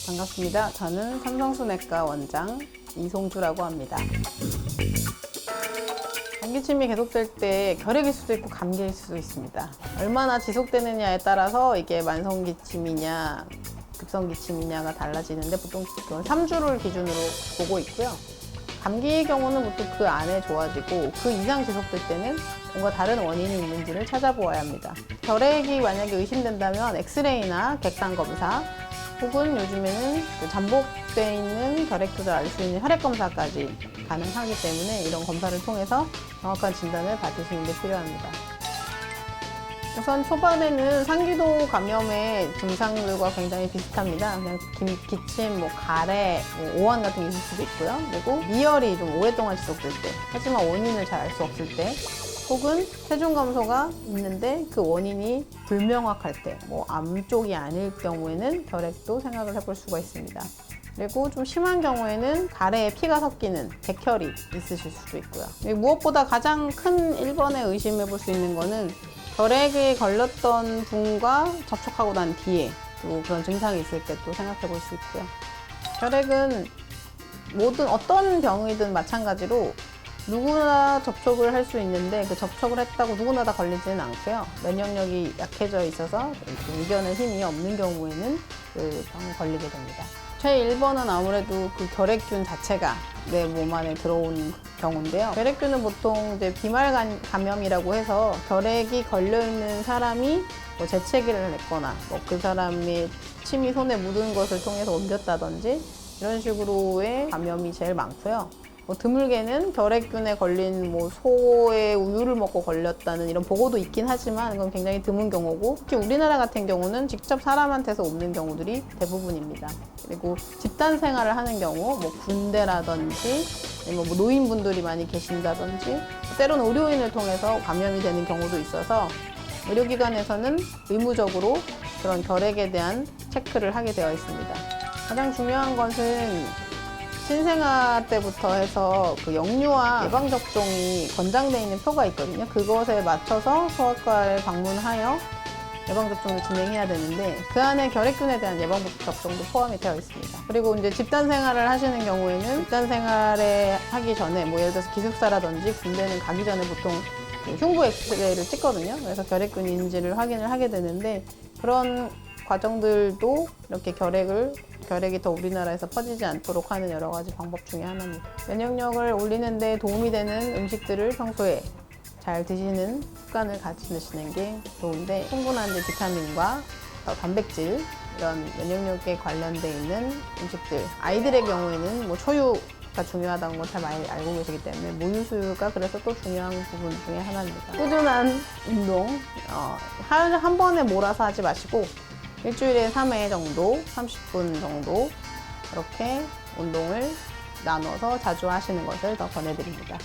반갑습니다. 저는 삼성순내과 원장 이송주라고 합니다. 감기침이 계속될 때 결핵일 수도 있고 감기일 수도 있습니다. 얼마나 지속되느냐에 따라서 이게 만성기침이냐 급성기침이냐가 달라지는데 보통 3주를 기준으로 보고 있고요. 감기의 경우는 보통 그 안에 좋아지고 그 이상 지속될 때는 뭔가 다른 원인이 있는지를 찾아보아야 합니다. 결핵이 만약에 의심된다면 엑스레이나 객관 검사 혹은 요즘에는 잠복되어 있는 결핵도를 알 수 있는 혈액 검사까지 가능하기 때문에 이런 검사를 통해서 정확한 진단을 받으시는 게 필요합니다. 우선 초반에는 상기도 감염의 증상들과 굉장히 비슷합니다. 그냥 기침, 가래, 오한 같은 게 있을 수도 있고요. 그리고 미열이 좀 오랫동안 지속될 때, 하지만 원인을 잘 알 수 없을 때, 혹은 체중 감소가 있는데 그 원인이 불명확할 때, 암 쪽이 아닐 경우에는 결핵도 생각을 해볼 수가 있습니다. 그리고 좀 심한 경우에는 가래에 피가 섞이는 백혈이 있으실 수도 있고요. 무엇보다 가장 큰 1번에 의심해 볼 수 있는 거는 결핵에 걸렸던 분과 접촉하고 난 뒤에 또 그런 증상이 있을 때 또 생각해 볼 수 있고요. 결핵은 어떤 병이든 마찬가지로 누구나 접촉을 할 수 있는데 그 접촉을 했다고 누구나 다 걸리지는 않고요. 면역력이 약해져 있어서 이겨낼 힘이 없는 경우에는 그 병에 걸리게 됩니다. 제1번은 아무래도 그 결핵균 자체가 내 몸 안에 들어온 경우인데요. 결핵균은 보통 이제 비말 감염이라고 해서 결핵이 걸려있는 사람이 재채기를 했거나 그 사람의 침이 손에 묻은 것을 통해서 옮겼다든지 이런 식으로의 감염이 제일 많고요. 드물게는 결핵균에 걸린 소의 우유를 먹고 걸렸다는 이런 보고도 있긴 하지만 이건 굉장히 드문 경우고, 특히 우리나라 같은 경우는 직접 사람한테서 옮는 경우들이 대부분입니다. 그리고 집단 생활을 하는 경우, 군대라든지 노인분들이 많이 계신다든지 때로는 의료인을 통해서 감염이 되는 경우도 있어서 의료기관에서는 의무적으로 그런 결핵에 대한 체크를 하게 되어 있습니다. 가장 중요한 것은 신생아 때부터 해서 그 영유아 예방접종이 권장되어 있는 표가 있거든요. 그것에 맞춰서 소아과를 방문하여 예방접종을 진행해야 되는데 그 안에 결핵균에 대한 예방접종도 포함이 되어 있습니다. 그리고 이제 집단 생활을 하시는 경우에는 집단 생활에 하기 전에 예를 들어서 기숙사라든지 군대는 가기 전에 보통 흉부 엑스레이를 찍거든요. 그래서 결핵균이 있는지를 확인을 하게 되는데 그런 과정들도 이렇게 결핵이 더 우리나라에서 퍼지지 않도록 하는 여러 가지 방법 중에 하나입니다. 면역력을 올리는 데 도움이 되는 음식들을 평소에 잘 드시는 습관을 가지시는 게 좋은데, 충분한 비타민과 단백질, 이런 면역력에 관련돼 있는 음식들, 아이들의 경우에는 초유가 중요하다는 걸 잘 많이 알고 계시기 때문에 모유수유가 그래서 또 중요한 부분 중에 하나입니다. 꾸준한 운동, 하루에 한 번에 몰아서 하지 마시고 일주일에 3회 정도, 30분 정도 이렇게 운동을 나눠서 자주 하시는 것을 더 권해드립니다.